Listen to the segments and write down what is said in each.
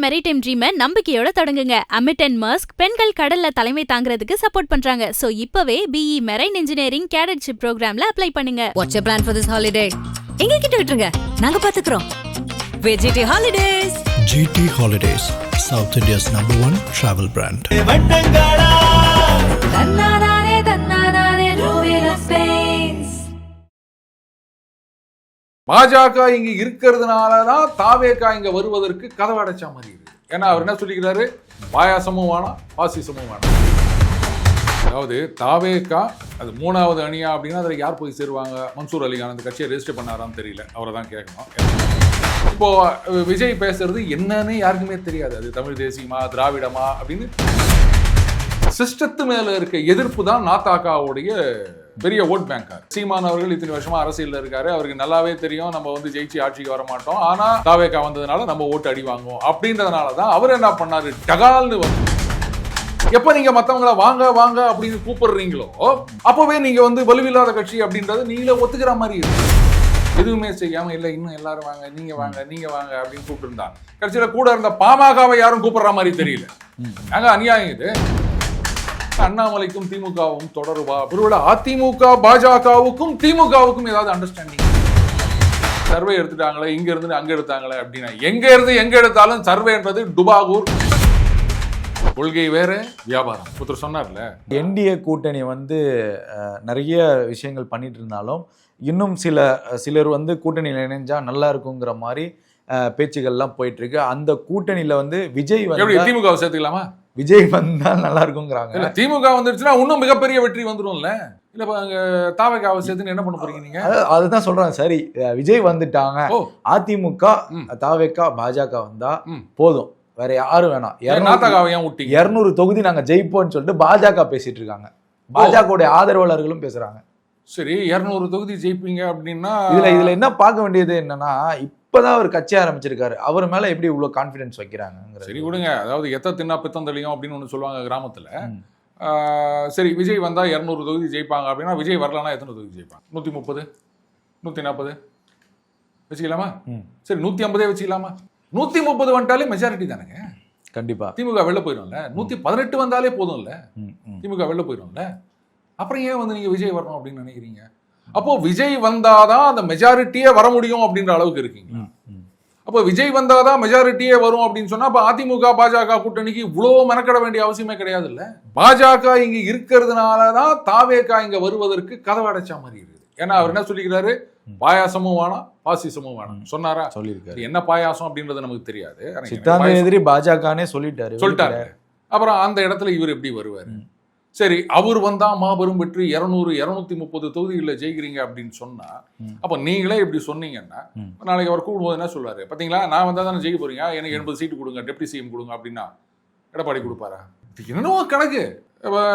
Maritime ட்ரீமை நம்பிக்கையோட தொடங்குங்க. AMET and மர்ஸ்க் பெண்கள் கடல்ல தலைமை தாங்கிறதுக்கு சப்போர்ட் பண்றாங்க. சோ இப்பவே BE மெரைன் இன்ஜினியரிங் கேடட்ஷிப் ப்ரோக்ராம்ல அப்ளை பண்ணுங்க. What's your plan for this holiday? எங்க கிட்ட விட்டுருங்க, நாங்க பாத்துக்கிறோம். GT Holidays. GT Holidays, South India's #1 travel brand. பாஜக இங்க இருக்கிறதுனாலதான் தாவேகா இங்க வருவதற்கு கதவு அடைச்சா மாதிரி இருக்கு. ஏன்னா அவர் என்ன சொல்லிக்கிறாரு, பாயாசமும் வேணாம் பாசிசமும் வேணாம். அதாவது தாவேகா அது 3வது அணியா அப்படின்னா அதில் யார் போய் சேருவாங்க? மன்சூர் அலிகான் அந்த கட்சியை ரெஜிஸ்டர் பண்ணாரான்னு தெரியல, அவரை தான் கேட்கணும். இப்போ விஜய் பேசுறது என்னன்னு யாருக்குமே தெரியாது. அது தமிழ் தேசியமா திராவிடமா அப்படின்னு சிஸ்டத்து மேல இருக்க எதிர்ப்பு தான் நாத்தாக்காவுடைய பெரிய ஓட் பேங்கா. சீமான் அவர்கள் இத்தனை வருஷமா அரசியல் இருக்காரு, அவருக்கு நல்லாவே தெரியும் நம்ம வந்து ஜெயிச்சு ஆட்சிக்கு வர மாட்டோம், ஆனா தாவேகா வந்ததுனால நம்ம ஓட்டு அடி வாங்குவோம் அப்படின்றதுனாலதான் அவர் என்ன பண்ணாரு, டகால்னு வந்து எப்ப நீங்க மத்தவங்கள வாங்க வாங்க அப்படின்னு கூப்பிடுறீங்களோ அப்பவே நீங்க வந்து வலுவில்லாத கட்சி அப்படின்றது நீங்களே ஒத்துக்கிற மாதிரி இருக்கு. எதுவுமே செய்யாம இல்ல இன்னும் எல்லாரும் வாங்க நீங்க வாங்க நீங்க வாங்க அப்படின்னு கூப்பிட்டு இருந்தாங்க. கட்சியில கூட இருந்த பாமகவை யாரும் கூப்பிடுற மாதிரி தெரியல. அங்க அநியாயம் இது. அண்ணாமலைக்கும் திமுகவும் தொடர்பா? ஒருவேளை அதிமுக பாஜகவுக்கும் திமுகவுக்கும் ஏதாவது அண்டர்ஸ்டாண்டிங்? சர்வே எடுத்துட்டாங்களே, இங்க இருந்து அங்க எடுத்தாங்களே அப்படின்னா எங்க இருந்து எங்க எடுத்தாலும் சர்வேன்றது டுபாகூர். கொள்கை வேற, வியாபாரம். ஒருத்தர் சொன்னார்ல, என்டிஏ கூட்டணி வந்து நிறைய விஷயங்கள் பண்ணிட்டு இருந்தாலும் இன்னும் சிலர் வந்து கூட்டணியில் இணைஞ்சா நல்லா இருக்குங்கிற மாதிரி பேச்சுகள்லாம் போயிட்டு இருக்கு. அந்த கூட்டணியில வந்து விஜய் வந்து திமுக சேர்த்துக்கலாமா? விஜய் வந்தா நல்லா இருக்குங்கிறாங்க. திமுக வந்துருச்சுன்னா இன்னும் மிகப்பெரிய வெற்றி வந்துடும்ல. இல்ல தாவேகாவை சேர்த்து என்ன பண்ண போறீங்க நீங்க? அதுதான் சொல்றேன். சரி, விஜய் வந்துட்டாங்க, அதிமுக தாவேகா பாஜக வந்தா போதும், வேற யாரும் வேணாம், 200 தொகுதி நாங்க ஜெயிப்போம்னு சொல்லிட்டு பாஜக பேசிட்டு இருக்காங்க. பாஜக ஆதரவாளர்களும் பேசுறாங்க. சரி, 200 தொகுதி ஜெயிப்பீங்க அப்படின்னா இதுல என்ன பார்க்க வேண்டியது என்னன்னா, இப்பதான் அவர் கட்சி ஆரம்பிச்சிருக்காரு, அவர் மேல எப்படி இவ்வளவு கான்பிடன்ஸ் வைக்கிறாங்க? சரி விடுங்க, அதாவது எத்த தின்னா பித்தம் தெளியும் அப்படின்னு ஒண்ணு சொல்லுவாங்க கிராமத்துல. சரி, விஜய் வந்தா 200 தொகுதி ஜெயிப்பாங்க அப்படின்னா விஜய் வரலன்னா எத்தனை தொகுதி ஜெயிப்பாங்க? 130 140 வச்சுக்கலாமா? சரி, 150 வச்சுக்கலாமா? 130 வந்துட்டாலே மெஜாரிட்டி தானேங்க. கண்டிப்பா திமுக வெளில போயிடும்ல. 118 வந்தாலே போதும்ல, திமுக வெளில போயிடும்ல. அப்புறம் ஏன் வந்து நீங்க விஜய் வரணும் அப்படின்னு நினைக்கிறீங்க? அப்போ விஜய் வந்தாதான் அந்த மெஜாரிட்டியே வர முடியும் அப்படின்ற அளவுக்கு இருக்கீங்க. அப்போ விஜய் வந்தாதான் மெஜாரிட்டியே வரும் அப்படின்னு சொன்னா அப்ப அதிமுக பாஜக கூட்டணிக்கு இவ்வளவு மெனக்கட வேண்டிய அவசியமே கிடையாது இல்ல. பாஜக இங்க இருக்கிறதுனாலதான் தாவேகா இங்க வருவதற்கு கதவு அடைச்சா மாதிரி இருக்குது. ஏன்னா அவர் என்ன சொல்லிக்கிறாரு, பாயாசமும் வேணாம் பாசிசமும் வேணாம் சொன்னாரா? சொல்லியிருக்காரு. என்ன பாயாசம் அப்படின்றது நமக்கு தெரியாது. சித்தாந்த எதிரி பாஜகனே சொல்லிட்டாரு. அப்புறம் அந்த இடத்துல இவர் எப்படி வருவாரு? சரி, அவர் வந்தா மாபெரும் வெற்றி 200 230 தொகுதிகளில் ஜெயிக்கிறீங்க அப்படின்னு சொன்னா அப்ப நீங்களே இப்படி சொன்னீங்கன்னா நாளைக்கு அவர் கூடும்போது என்ன சொல்றாரு, பாத்தீங்களா நான் வந்தா தானே ஜெயிக்க போறீங்க, எனக்கு 80 சீட்டு கொடுங்க, டெப்டி சிஎம் கொடுங்க அப்படின்னா எடப்பாடி கொடுப்பாரா? என்னவோ கணக்கு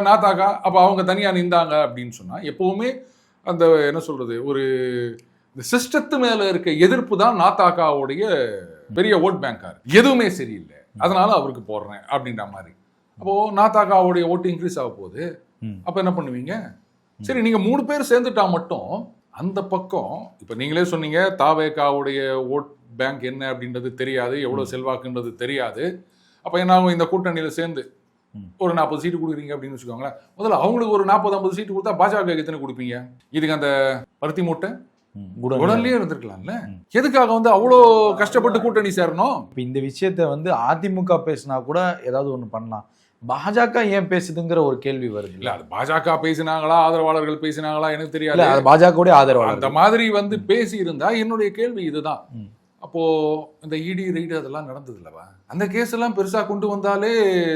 நாத்தாக்கா. அப்ப அவங்க தனியா நின்றாங்க அப்படின்னு சொன்னா எப்பவுமே அந்த என்ன சொல்றது, ஒரு சிஸ்டத்து மேல இருக்க எதிர்ப்பு தான் நாத்தாக்காவுடைய பெரிய ஓட் பேங்கா. எதுவுமே சரியில்லை, அதனால அவருக்கு போடுறேன் அப்படின்ற மாதிரி. அப்போ நாத்தாக்காவுடைய ஓட்டு இன்க்ரீஸ் ஆக போகுது. அப்ப என்ன பண்ணுவீங்க? சரி, நீங்க 3 பேர் சேர்ந்துட்டா மட்டும் அந்த பக்கம் இப்ப நீங்களே சொன்னீங்க தாவேகாவுடைய ஓட் பேங்க் என்ன அப்படின்றது தெரியாது, எவ்வளவு செல்வாக்குன்றது தெரியாது. அப்ப என்ன ஆகும், இந்த கூட்டணியில சேர்ந்து ஒரு 40 சீட்டு கொடுக்குறீங்க அப்படின்னு வச்சுக்கோங்களேன். முதல்ல அவங்களுக்கு ஒரு 40-50 சீட்டு கொடுத்தா பாஜக எத்தனை கொடுப்பீங்க? இதுக்கு அந்த பருத்தி மூட்டை உடனே இருந்திருக்கலாம்ல. எதுக்காக வந்து அவ்வளோ கஷ்டப்பட்டு கூட்டணி சேரணும்? இந்த விஷயத்த வந்து அதிமுக பேசினா கூட ஏதாவது ஒண்ணு பண்ணலாம், பாஜக ஏன் பேசுதுங்கிற ஒரு கேள்வி வருது. இல்ல, அது பாஜக பேசினாங்களா ஆதரவாளர்கள் பேசினாங்களா எனக்கு தெரியாது. பாஜக ஆதரவாளர் அந்த மாதிரி வந்து பேசி இருந்தா என்னுடைய கேள்வி இதுதான். அப்போ இந்த இடி ரைடு அதெல்லாம் நடந்தது இல்லவா? அந்த கேஸ் எல்லாம் பெருசா கொண்டு வந்தாலே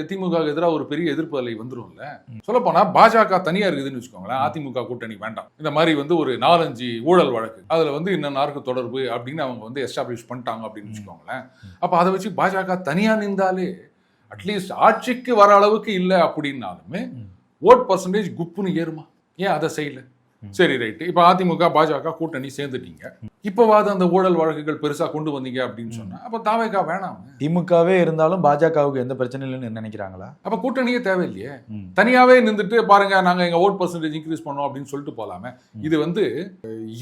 திமுக எதிராக ஒரு பெரிய எதிர்ப்பு அலை வந்துரும்ல. சொல்ல போனா பாஜக தனியா இருக்குதுன்னு வச்சுக்கோங்களேன், அதிமுக கூட்டணி வேண்டாம். இந்த மாதிரி வந்து ஒரு 4-5 ஊழல் வழக்கு அதுல வந்து இன்னும் தொடர்பு அப்படின்னு அவங்க வந்து எஸ்டாப்ளிஷ் பண்ணிட்டாங்க அப்படின்னு வச்சுக்கோங்களேன். அப்ப அதை வச்சு பாஜக தனியா நின்றாலே அட்லீஸ்ட் ஆட்சிக்கு வர அளவுக்கு இல்லை அப்படின்னாலுமே ஓட் பர்சன்டேஜ் குப்புன்னு ஏறுமா? ஏன் அதை செய்யல? சரி ரைட்டு. இப்போ அதிமுக பாஜக கூட்டணி சேர்ந்துட்டீங்க. இப்போவாது அந்த ஊழல் வழக்குகள் பெருசா கொண்டு வந்தீங்க அப்படின்னு சொன்னா அப்ப தாவேகா வேணாம். திமுகவே இருந்தாலும் பாஜகவுக்கு எந்த பிரச்சனை இல்லைன்னு நினைக்கிறாங்களா? அப்ப கூட்டணியே தேவையில்லையே, தனியாவே நின்றுட்டு பாருங்க நாங்க எங்க ஓட் பர்சன்டேஜ் இன்க்ரீஸ் பண்ணோம் அப்படின்னு சொல்லிட்டு போலாமே. இது வந்து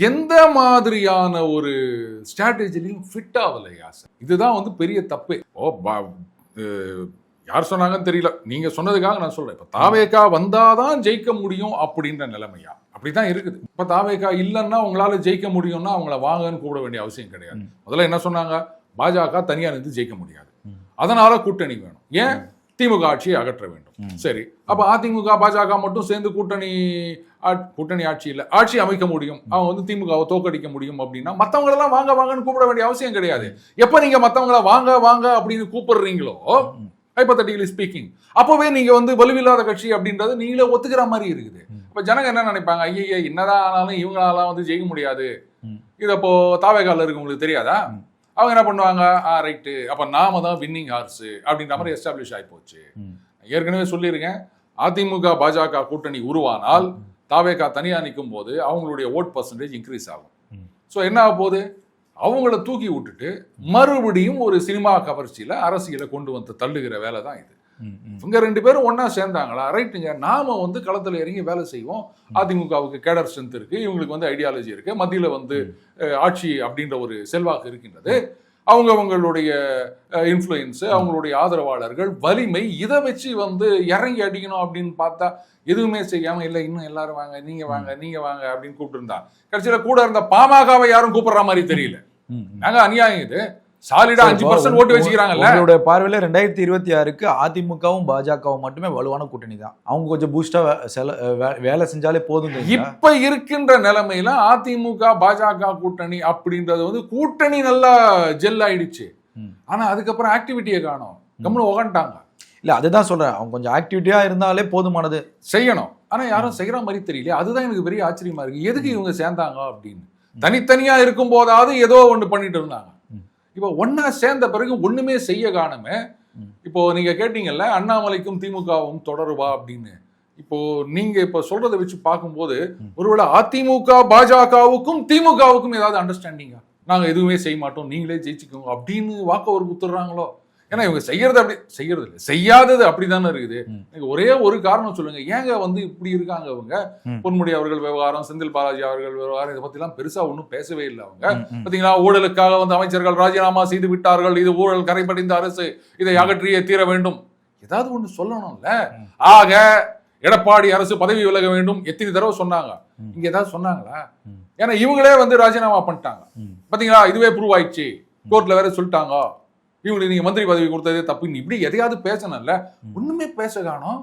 எந்த மாதிரியான ஒரு ஸ்ட்ராட்டஜிலையும் ஃபிட் ஆகலையா சார்? இதுதான் வந்து பெரிய தப்பு. யார் சொன்னாங்கன்னு தெரியல, நீங்க சொன்னதுக்காக நான் சொல்றேன். இப்ப தாவேகா வந்தாதான் ஜெயிக்க முடியும் அப்படின்ற நிலைமையா? அப்படிதான் இருக்குது. இப்ப தாவேகா இல்லைன்னா உங்களால ஜெயிக்க முடியும்னா அவங்கள வாங்கன்னு கூப்பிட வேண்டிய அவசியம் கிடையாது. முதல்ல என்ன சொன்னாங்க, பாஜக தனியா நின்று ஜெயிக்க முடியாது, அதனால கூட்டணி வேணும், ஏன் திமுக ஆட்சியை அகற்ற வேண்டும். சரி, அப்ப அதிமுக பாஜக மட்டும் சேர்ந்து கூட்டணி ஆட்சி இல்ல ஆட்சி அமைக்க முடியும், அவங்க வந்து திமுகவை தோக்கடிக்க முடியும் அப்படின்னா மத்தவங்களெல்லாம் வாங்க வாங்கன்னு கூப்பிட வேண்டிய அவசியம் கிடையாது. எப்ப நீங்க மத்தவங்கள வாங்க வாங்க அப்படின்னு கூப்பிடுறீங்களோ, ஹைபோதெட்டிக்கலி ஸ்பீக்கிங், அப்பவே நீங்க வந்து வலுவில்லாத கட்சி அப்படின்றது நீங்களே ஒத்துக்கிற மாதிரி இருக்குது. இப்ப ஜனங்க என்ன நினைப்பாங்க, ஐயா என்னதான் ஆனாலும் இவங்களாலாம் வந்து ஜெயிக்க முடியாது, இது அப்போ தாவேகால இருக்கு உங்களுக்கு தெரியாதா? அவங்க என்ன பண்ணுவாங்க, ரைட்டு அப்ப நாம தான் வின்னிங் ஹார்ஸ் அப்படின்ற மாதிரி எஸ்டாப்ளிஷ் ஆகி போச்சு. ஏற்கனவே சொல்லியிருக்கேன், அதிமுக பாஜக கூட்டணி உருவானால் தாவேகா தனியா நிற்கும் போது அவங்களுடைய ஓட் பர்சன்டேஜ் இன்க்ரீஸ் ஆகும். ஸோ என்ன ஆக போகுது, அவங்கள தூக்கி விட்டுட்டு மறுபடியும் ஒரு சினிமா கவர்ச்சியில அரசியலை கொண்டு வந்து தள்ளுகிற வேலை தான் இது. இவங்க ரெண்டு பேரும் ஒன்னா சேர்ந்தாங்களா, ரைட்டுங்க நாம வந்து களத்துல இறங்கி வேலை செய்வோம், அதிமுகவுக்கு கேடர் ஸ்ட்ரென்த் இருக்கு, இவங்களுக்கு வந்து ஐடியாலஜி இருக்கு, மத்தியில வந்து ஆட்சி அப்படின்ற ஒரு செல்வாக்கு இருக்கின்றது, அவங்களுடைய இன்ஃப்ளூயன்ஸ், அவங்களுடைய ஆதரவாளர்கள் வலிமை, இதை வச்சு வந்து இறங்கி அடிக்கணும் அப்படின்னு பார்த்தா எதுவுமே செய்யாம இல்ல இன்னும் எல்லாரும் வாங்க நீங்க வாங்க நீங்க வாங்க அப்படின்னு கூப்பிட்டு இருந்தா கடைசியில கூட இருந்த பாமகவை யாரும் கூப்பிடுற மாதிரி தெரியல. நாங்க அநியாயம் இது. சாலிடா 5% ஓட்டு வச்சுக்கிறாங்கல்ல. உங்களுடைய பார்வையில 2026க்கு அதிமுகவும் பாஜகவும் மட்டுமே வலுவான கூட்டணி தான், அவங்க கொஞ்சம் பூஸ்டா வேலை செஞ்சாலே போதும். இப்ப இருக்கின்ற நிலைமையில அதிமுக பாஜக கூட்டணி அப்படின்றது வந்து கூட்டணி நல்லா ஜெல் ஆயிடுச்சு, ஆனா அதுக்கப்புறம் ஆக்டிவிட்டியை காணோம், கம்முன்னு உக்காண்டாங்க. இல்ல அதுதான் சொல்றேன், அவங்க கொஞ்சம் ஆக்டிவிட்டியா இருந்தாலே போதுமானது, செய்யணும். ஆனா யாரும் செய்யற மாதிரி தெரியல. அதுதான் எனக்கு பெரிய ஆச்சரியமா இருக்கு, எதுக்கு இவங்க சேர்ந்தாங்க அப்படின்னு. தனித்தனியா இருக்கும் போதாவது ஏதோ ஒண்ணு பண்ணிட்டு இருந்தாங்க, இப்போ ஒன்னா சேர்ந்த பிறகு ஒண்ணுமே செய்ய காணுமே. இப்போ நீங்க கேட்டீங்கல்ல அண்ணாமலைக்கும் திமுகவும் தொடருவா அப்படின்னு, இப்போ நீங்க இப்ப சொல்றதை வச்சு பார்க்கும்போது ஒருவேளை அதிமுக பாஜகவுக்கும் திமுகவுக்கும் ஏதாவது அண்டர்ஸ்டாண்டிங்கா, நாங்க எதுவுமே செய்ய மாட்டோம் நீங்களே ஜெயிச்சுக்கோங்க அப்படின்னு வாக்க ஒரு குத்துறாங்களோ? ஏன்னா இவங்க செய்யறது அப்படி செய்யறது இல்லை, செய்யாதது அப்படித்தானே இருக்குது. ஒரே ஒரு காரணம் சொல்லுங்க, ஏங்க வந்து இப்படி இருக்காங்க அவங்க. பொன்முடி அவர்கள் விவகாரம், செந்தில் பாலாஜி அவர்கள் விவகாரம், இதை பத்தி எல்லாம் பெருசா ஒன்றும் பேசவே இல்லை அவங்க. பாத்தீங்களா, ஊழலுக்காக வந்து அமைச்சர்கள் ராஜினாமா செய்து விட்டார்கள், இது ஊழல் கரைபடிந்த அரசு, இதை அகற்றியே தீர வேண்டும், ஏதாவது ஒண்ணு சொல்லணும்ல. ஆக எடப்பாடி அரசு பதவி விலக வேண்டும் எத்தனை தடவை சொன்னாங்க, இங்க ஏதாவது சொன்னாங்களா? ஏன்னா இவங்களே வந்து ராஜினாமா பண்ணிட்டாங்க, பாத்தீங்களா, இதுவே ப்ரூவ் ஆயிடுச்சு, கோர்ட்ல வேற சொல்லிட்டாங்க, இவங்களுக்கு நீங்க மந்திரி பதவி கொடுத்ததே தப்பு, இப்படி எதையாவது பேசணும்ல, ஒண்ணுமே பேச காணோம்.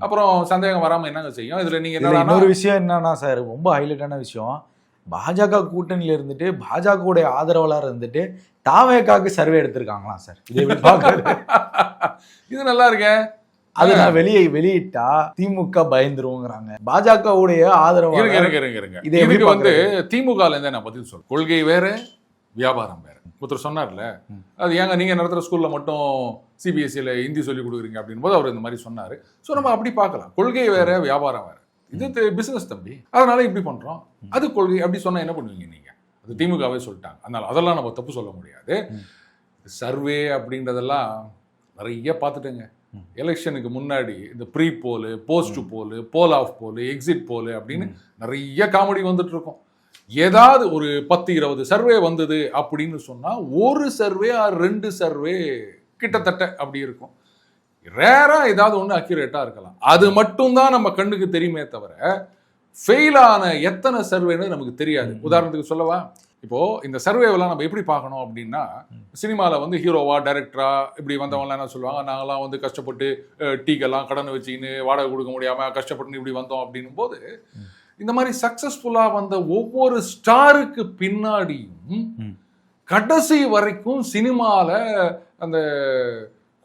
அப்புறம் சந்தேகம் வராம என்னங்க செய்யும். இதுல நீங்க இன்னொரு விஷயம் என்னன்னா சார், ரொம்ப ஹைலைட்டான விஷயம், பாஜக கூட்டணியில இருந்துட்டு பாஜக ஆதரவாளர் இருந்துட்டு தாவேகாக்கு சர்வே எடுத்திருக்காங்களாம் சார். இது நல்லா இருக்கே. அது நான் வெளியிட்டா திமுக பயந்துருவோங்கிறாங்க, பாஜகவுடைய ஆதரவு. இதுக்கு வந்து திமுகல இருந்து நான் பதில் சொல்றேன், கொள்கை வேற வியாபாரம் வேற. ஒருத்தர் சொன்னார்ல, அது ஏங்க நீங்க நடத்துற ஸ்கூல்ல மட்டும் சிபிஎஸ்சியில ஹிந்தி சொல்லி கொடுக்குறீங்க அப்படின்னு போது அவர் இந்த மாதிரி சொன்னாரு. ஸோ நம்ம அப்படி பார்க்கலாம், கொள்கை வேற வியாபாரம் வேற, இது பிசினஸ் தம்பி, அதனால இப்படி பண்றோம், அது கொள்கை. அப்படி சொன்னா என்ன பண்ணுவீங்க நீங்க? அது திமுகவே சொல்லிட்டாங்க, அதனால அதெல்லாம் நம்ம தப்பு சொல்ல முடியாது. சர்வே அப்படின்றதெல்லாம் நிறைய பார்த்துட்டேங்க. எலெக்ஷனுக்கு முன்னாடி இந்த pre poll, post poll, poll of poll, exit poll அப்படின்னு நிறைய காமெடி வந்துட்டு இருக்கும். ஏதாவது ஒரு 10-20 சர்வே வந்தது அப்படின்னு சொன்னா ஒரு சர்வே 2 சர்வே கிட்டத்தட்ட அப்படி இருக்கும். ரேரா ஏதாவது ஒண்ணு அக்யூரேட்டா இருக்கலாம், அது மட்டும் தான் நம்ம கண்ணுக்கு தெரியுமே தவிர ஃபெயிலான எத்தனை சர்வேன்னு நமக்கு தெரியாது. உதாரணத்துக்கு சொல்லவா, இப்போ இந்த சர்வேவெல்லாம் நம்ம எப்படி பார்க்கணும் அப்படின்னா, சினிமாவில் வந்து ஹீரோவா டைரக்டரா இப்படி வந்தவங்கலாம் என்ன சொல்லுவாங்க, நாங்களாம் வந்து கஷ்டப்பட்டு டீக்கெல்லாம் கடன் வச்சுக்கின்னு வாடகை கொடுக்க முடியாம கஷ்டப்பட்டு இப்படி வந்தோம் அப்படின்னும் போது, இந்த மாதிரி சக்சஸ்ஃபுல்லா வந்த ஒவ்வொரு ஸ்டாருக்கு பின்னாடியும் கடைசி வரைக்கும் சினிமால அந்த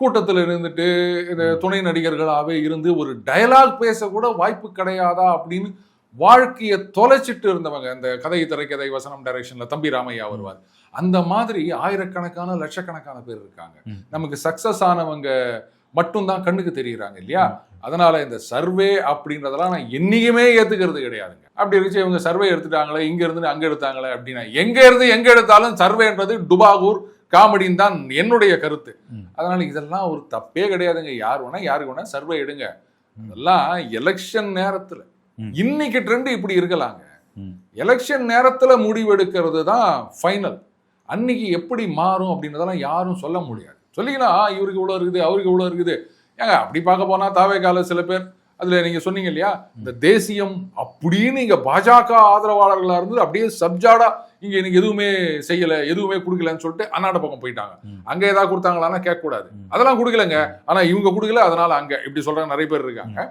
கூட்டத்தில் இருந்துட்டு இந்த துணை நடிகர்களாகவே இருந்து ஒரு டயலாக் பேச கூட வாய்ப்பு கிடையாதா அப்படின்னு வாழ்க்கையை தொலைச்சிட்டு இருந்தவங்க. இந்த கதை திரைக்கதை வசனம் டைரக்ஷன்ல தம்பி ராமையா வருவார், அந்த மாதிரி ஆயிரக்கணக்கான லட்சக்கணக்கான பேர் இருக்காங்க. நமக்கு சக்சஸ் ஆனவங்க மட்டும்தான் கண்ணுக்கு தெரியுறாங்க இல்லையா? அதனால இந்த சர்வே அப்படின்றதெல்லாம் நான் என்னைக்குமே ஏத்துக்கிறது கிடையாதுங்க. அப்படி இருந்துச்சு இவங்க சர்வே எடுத்துட்டாங்களே, இங்க இருந்து அங்க எடுத்தாங்களே அப்படின்னா, எங்க இருந்து எங்க எடுத்தாலும் சர்வேன்றது டுபாகூர் காமெடின்னு தான் என்னுடைய கருத்து. அதனால இதெல்லாம் ஒரு தப்பே கிடையாதுங்க. யாருக்கு வேணா சர்வே எடுங்க. அதெல்லாம் எலெக்ஷன் நேரத்துல இன்னைக்கு ட்ரெண்ட் இப்படி இருக்கலாங்க. எலெக்ஷன் நேரத்துல முடிவெடுக்கிறது தான் ஃபைனல். அன்னைக்கு எப்படி மாறும் அப்படின்றதெல்லாம் யாரும் சொல்ல முடியாது. சொல்லிக்கலாம் இவருக்கு இவ்வளவு இருக்குது, அவருக்கு இவ்வளவு இருக்குது. ஏங்க அப்படி பார்க்க போனா தாவேகால சில பேர், அதுல நீங்க சொன்னீங்க இல்லையா, இந்த தேசியம் அப்படின்னு இங்க பாஜக ஆதரவாளர்களா இருந்து அப்படியே சப்ஜாடா இங்க எனக்கு எதுவுமே செய்யல, எதுவுமே கொடுக்கலன்னு சொல்லிட்டு அண்ணாட பக்கம் போயிட்டாங்க. அங்க ஏதாவது கொடுத்தாங்களான்னா கேட்க கூடாது. அதெல்லாம் கொடுக்கலங்க, ஆனா இவங்க கொடுக்கல, அதனால அங்க இப்படி சொல்றாங்க நிறைய பேர் இருக்காங்க.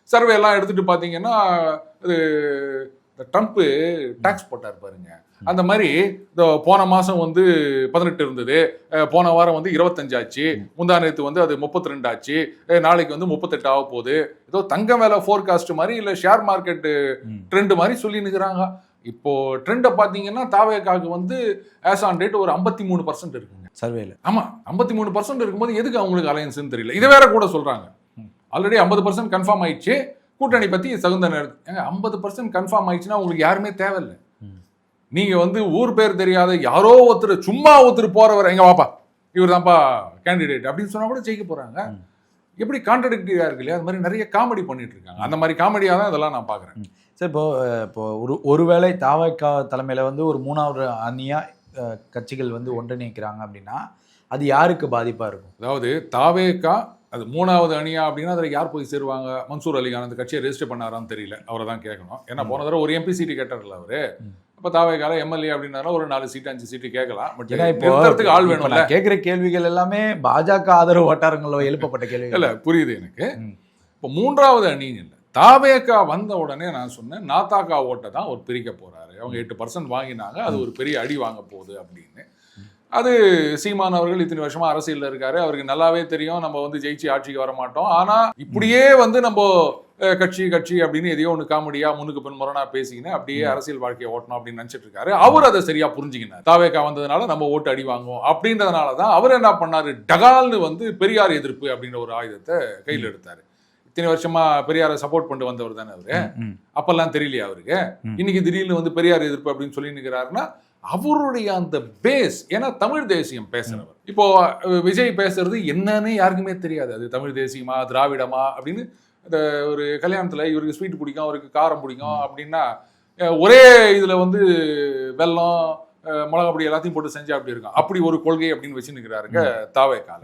சர்வே எல்லாம் எடுத்துட்டு பாத்தீங்கன்னா இது ட்ரம்ப் டாக்ஸ் போட்டார் பாருங்க. அந்த மாதிரி போன மாசம் 18 இருந்தது, போன வாரம் 25 ஆச்சு, முந்தா நேத்து அது 32 ஆச்சு, நாளைக்கு 38 ஆக போகுது. ஏதோ தங்க வேலை ஃபோர்காஸ்ட் மாதிரி இல்ல ஷேர் மார்க்கெட் ட்ரெண்ட் மாதிரி சொல்லி நிற்கிறாங்க. இப்போ ட்ரெண்டை பாத்தீங்கன்னா தாவேகாவுக்கு ஆஸ் ஆன் டேட் ஒரு 53% இருக்குங்க சர்வேல. ஆமா 53% இருக்கும்போது எதுக்கு அவங்களுக்கு அலையன்ஸ்ன்னு தெரியல. இதை வேற கூட சொல்றாங்க, ஆல்ரெடி 50% கன்ஃபார்ம் ஆயிடுச்சு, கூட்டணி பத்தி தகுந்த நேரத்து. 50% கன்ஃபார்ம் ஆயிடுச்சுன்னா உங்களுக்கு யாருமே தேவையில்லை. நீங்க ஊர் பேர் தெரியாத யாரோ ஒருத்தர் சும்மா ஒருத்தர் போறவர் எங்க வாப்பா இவர் தான்ப்பா கேண்டிடேட் அப்படின்னு சொன்னா கூட ஜெயிக்க போறாங்க. எப்படி கான்ட்ரடிக்டிவா இருக்கு இல்லையா? அது மாதிரி நிறைய காமெடி பண்ணிட்டு இருக்காங்க. அந்த மாதிரி காமெடியா தான் இதெல்லாம் நான் பாக்குறேன். சரி, இப்போ ஒருவேளை தாவேகா தலைமையில ஒரு 3வது அணியா கட்சிகள் ஒன்றிணைக்கிறாங்க அப்படின்னா அது யாருக்கு பாதிப்பா இருக்கும்? அதாவது தாவேகா அது 3வது அணியா அப்படின்னா அதில் யார் போய் சேருவாங்க? மன்சூர் அலிகான் அந்த கட்சியை ரெஜிஸ்டர் பண்ணாரான்னு தெரியல, அவரை தான் கேட்கணும். ஏன்னா போன தடவை ஒரு எம்பி சீட்டு கேட்டார்ல அவரு. இப்போ தாவேகால எம்எல்ஏ அப்படின்னாலும் ஒரு 4 சீட்டு 5 சீட்டு கேட்கலாம். பட் நிறுத்தறதுக்கு ஆள் வேணும். கேட்கிற கேள்விகள் எல்லாமே பாஜக ஆதரவு வட்டாரங்களில் எழுப்பப்பட்ட கேள்வி இல்ல, புரியுது எனக்கு. இப்போ 3வது அணின்னு இல்லை, தாவேகா வந்த உடனே நான் சொன்னேன் நாத்தாக்கா ஓட்டை தான் அவர் பிரிக்க போறாரு. அவங்க 8% வாங்கினாங்க, அது ஒரு பெரிய அடி வாங்க போகுது அப்படின்னு. அது சீமான் அவர்கள் இத்தனை வருஷமா அரசியல்ல இருக்காரு, அவருக்கு நல்லாவே தெரியும் நம்ம ஜெயிச்சு ஆட்சிக்கு வர மாட்டோம். ஆனா இப்படியே நம்ம கட்சி அப்படின்னு எதையோ ஒன்று காமெடியா முன்னுக்கு பின் முரணா பேசிக்கின்னு அப்படியே அரசியல் வாழ்க்கையை ஓட்டணும் அப்படின்னு நினைச்சிட்டு இருக்காரு. அவர் அதை சரியா புரிஞ்சுக்கினார். தாவேகா வந்ததுனால நம்ம ஓட்டு அடி வாங்குவோம் அப்படின்றதுனாலதான் அவர் என்ன பண்ணாரு, டகால்னு பெரியார் எதிர்ப்பு அப்படின்ற ஒரு ஆயுதத்தை கையில் எடுத்தாரு. இத்தனை வருஷமா பெரியாரை சப்போர்ட் பண்ணிட்டு வந்தவர் தானே அவரு. அப்பெல்லாம் தெரியலையா அவருக்கு? இன்னைக்கு திடீர்னு பெரியார் எதிர்ப்பு அப்படின்னு சொல்லி நிற்கிறாருன்னா அவருடைய அந்த பேஸ். ஏன்னா தமிழ் தேசியம் பேசுறவர். இப்போ விஜய் பேசுறது என்னன்னு யாருக்குமே தெரியாது. அது தமிழ் தேசியமா திராவிடமா அப்படின்னு. இந்த ஒரு கல்யாணத்துல இவருக்கு ஸ்வீட் பிடிக்கும், அவருக்கு காரம் பிடிக்கும் அப்படின்னா ஒரே இதுல வெல்லம் மிளகாப்பொடி எல்லாத்தையும் போட்டு செஞ்சா அப்படி இருக்கும். அப்படி ஒரு கொள்கை அப்படின்னு வச்சு நிற்கிறாருங்க தாவேகால.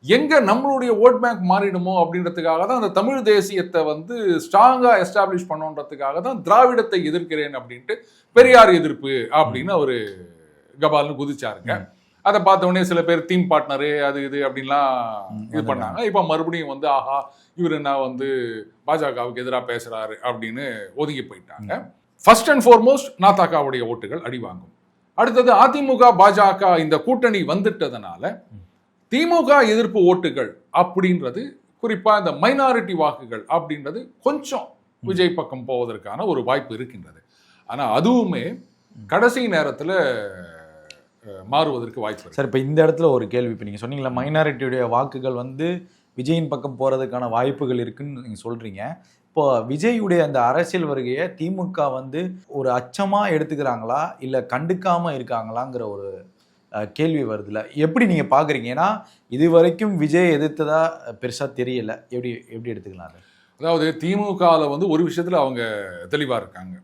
எங்க நம்மளுடைய ஓட் பேங்க் மாறிடுமோ அப்படின்றதுக்காக தான் அந்த தமிழ் தேசியத்தை ஸ்ட்ராங்கா எஸ்டாப்ளிஷ் பண்ணணுன்றதுக்காக தான் திராவிடத்தை எதிர்க்கிறேன் அப்படின்ட்டு பெரியார் எதிர்ப்பு அப்படின்னு அவரு கபால்னு குதிச்சாருங்க. அதை பார்த்த உடனே சில பேர் தீம் பார்ட்னரு அது இது அப்படின்லாம் இது பண்ணாங்க. இப்போ மறுபடியும் ஆஹா இவர் என்ன பாஜகவுக்கு எதிராக பேசுறாரு அப்படின்னு ஒதுங்கி போயிட்டாங்க. ஃபர்ஸ்ட் அண்ட் ஃபார்மோஸ்ட் நாத்தாக்காவுடைய ஓட்டுகள் அடி வாங்கும். அடுத்தது அதிமுக பாஜக இந்த கூட்டணி வந்துட்டதுனால திமுக எதிர்ப்பு ஓட்டுகள் அப்படின்றது, குறிப்பா இந்த மைனாரிட்டி வாக்குகள் அப்படின்றது கொஞ்சம் விஜய் பக்கம் போவதற்கான ஒரு வாய்ப்பு இருக்கின்றது. ஆனா அதுவுமே கடைசி நேரத்துல மாறுவதற்கு வாய்ப்பு. சார், இப்போ இந்த இடத்துல ஒரு கேள்வி. இப்போ நீங்க சொன்னீங்களா மைனாரிட்டியுடைய வாக்குகள் விஜயின் பக்கம் போறதுக்கான வாய்ப்புகள் இருக்குன்னு நீங்க சொல்றீங்க. இப்போ விஜயுடைய அந்த அரசியல் வருகையை திமுக ஒரு அச்சமா எடுத்துக்கிறாங்களா இல்ல கண்டுக்காம இருக்காங்களாங்கிற ஒரு கேள்வி வருதுல, எப்படி நீங்க பாக்குறீங்க? ஏன்னா இது வரைக்கும் விஜய் எதிர்த்ததா பெருசா தெரியல. எப்படி எடுத்துக்கலாம்? அதாவது திமுகவில் ஒரு விஷயத்துல அவங்க தெளிவா இருக்காங்க.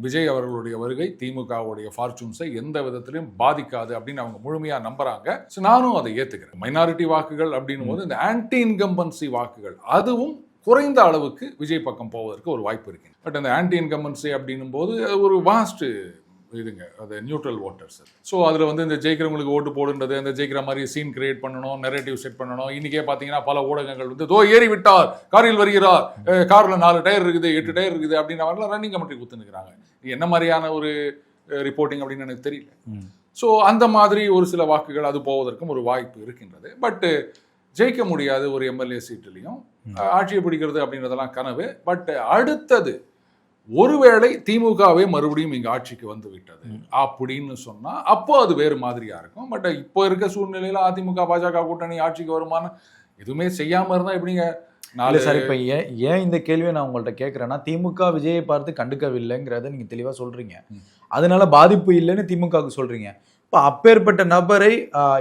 விஜய் அவர்களுடைய வருகை திமுகவுடைய ஃபார்ச்சூன்ஸை எந்த விதத்திலையும் பாதிக்காது அப்படின்னு அவங்க முழுமையா நம்புறாங்க. நானும் அதை ஏத்துக்கிறேன். மைனாரிட்டி வாக்குகள் அப்படின்னும் போது இந்த ஆன்டி இன்கம்பன்சி வாக்குகள் அதுவும் குறைந்த அளவுக்கு விஜய் பக்கம் போவதற்கு ஒரு வாய்ப்பு இருக்கு. பட் அந்த ஆன்டி இன்கம்பன்சி அப்படின்னும் போது ஒரு வாஸ்ட் இதுங்க, அது நியூட்ரல் ஓட்டர்ஸ். ஸோ அதில் இந்த ஜெயிக்கிறவங்களுக்கு ஓட்டு போடுன்றது, அந்த ஜெயிக்கிற மாதிரி சீன் கிரியேட் பண்ணணும், நெரேட்டிவ் செட் பண்ணணும். இன்னைக்கே பார்த்தீங்கன்னா பல ஊடகங்கள் தோ ஏறி விட்டார், காரில் வருகிறார், காரில் 4 டயர் இருக்குது 8 டயர் இருக்குது அப்படின்னு அவங்களாம் ரன்னிங் கமிட்டி கொடுத்துருக்காங்க. என்ன மாதிரியான ஒரு ரிப்போர்ட்டிங் அப்படின்னு எனக்கு தெரியல. ஸோ அந்த மாதிரி ஒரு சில வாக்குகள் அது போவதற்கும் ஒரு வாய்ப்பு இருக்கின்றது. பட் ஜெயிக்க முடியாது ஒரு எம்எல்ஏ சீட்லையும். ஆட்சியை பிடிக்கிறது அப்படின்றதெல்லாம் கனவு. பட் அடுத்தது ஒருவேளை திமுகவே மறுபடியும் இங்க ஆட்சிக்கு வந்து விட்டது அப்படின்னு சொன்னா அப்போ அது வேறு மாதிரியா இருக்கும். பட் இப்போ இருக்க சூழ்நிலையில அதிமுக பாஜக கூட்டணி ஆட்சிக்கு வருமான எதுவுமே செய்யாம இருந்தா எப்படிங்க? இல்ல சார், இப்ப ஏன் இந்த கேள்வியை நான் உங்கள்ட்ட கேட்கறேன்னா, திமுக விஜயை பார்த்து கண்டுக்கவில்லைங்கிறத நீங்க தெளிவா சொல்றீங்க. அதனால பாதிப்பு இல்லைன்னு திமுகவுக்கு சொல்றீங்க. இப்ப அப்பேற்பட்ட நபரை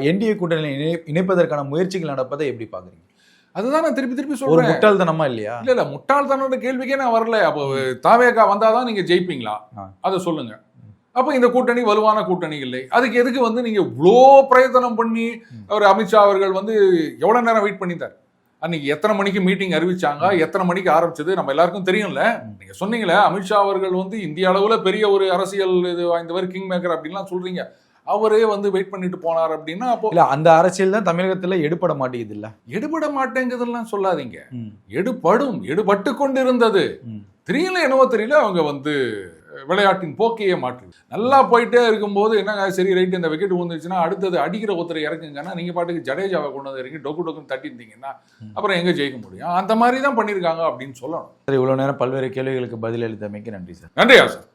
என்டிஏ கூட்டணியில் இணைப்பதற்கான முயற்சிகள் நடப்பதை எப்படி பாக்குறீங்க? அதுதான் நான் திருப்பி திருப்பி ஒரு சொல்றேன். முட்டாள்தனமா இல்லையா? இல்ல முட்டாள்தனோட கேள்விக்கே நான் வரல. அப்போ தாவேகா வந்தாதான் நீங்க ஜெயிப்பீங்களா? அதை சொல்லுங்க. அப்ப இந்த கூட்டணி வலுவான கூட்டணி இல்லை. அதுக்கு எதுக்கு வந்து நீங்க இவ்வளோ பிரயத்தனம் பண்ணி அவர் அமித்ஷா அவர்கள் வந்து எவ்வளவு நேரம் வெயிட் பண்ணிட்டார்? அன்னைக்கு எத்தனை மணிக்கு மீட்டிங் அறிவிச்சாங்க, எத்தனை மணிக்கு ஆரம்பிச்சது நம்ம எல்லாருக்கும் தெரியும்ல. நீங்க சொன்னீங்களே அமித்ஷா அவர்கள் வந்து இந்திய அளவுல பெரிய ஒரு அரசியல் இது வாய்ந்தவர், கிங் மேக்கர் அப்படின்லாம் சொல்றீங்க. அவரே வந்து வெயிட் பண்ணிட்டு போனார் அப்படின்னா அப்போ இல்ல அந்த அரசியல் தான் தமிழகத்துல எடுபட மாட்டேங்குது. இல்ல எடுபட மாட்டேங்குதுலாம் சொல்லாதீங்க. எடுபட்டு கொண்டு இருந்தது. தெரியல, என்னவோ தெரியல, அவங்க வந்து விளையாட்டின் போக்கையே மாற்று. நல்லா போயிட்டே இருக்கும்போது என்னங்க சரி ரைட் இந்த விக்கெட் விழுந்துச்சுன்னா அடுத்தது அடிக்கிற ஒருத்தரை இறக்குங்கன்னா நீங்க பாட்டுக்கு ஜடேஜாவை கொண்டு வந்து இறங்கி டொக்கு டொக்குன்னு தட்டி இருந்தீங்கன்னா அப்புறம் எங்க ஜெயிக்க முடியும்? அந்த மாதிரி தான் பண்ணியிருக்காங்க அப்படின்னு சொல்லணும். இவ்வளவு நேரம் பல்வேறு கேள்விகளுக்கு பதில் அளித்தமைக்கு நன்றி சார். நன்றியா சார்.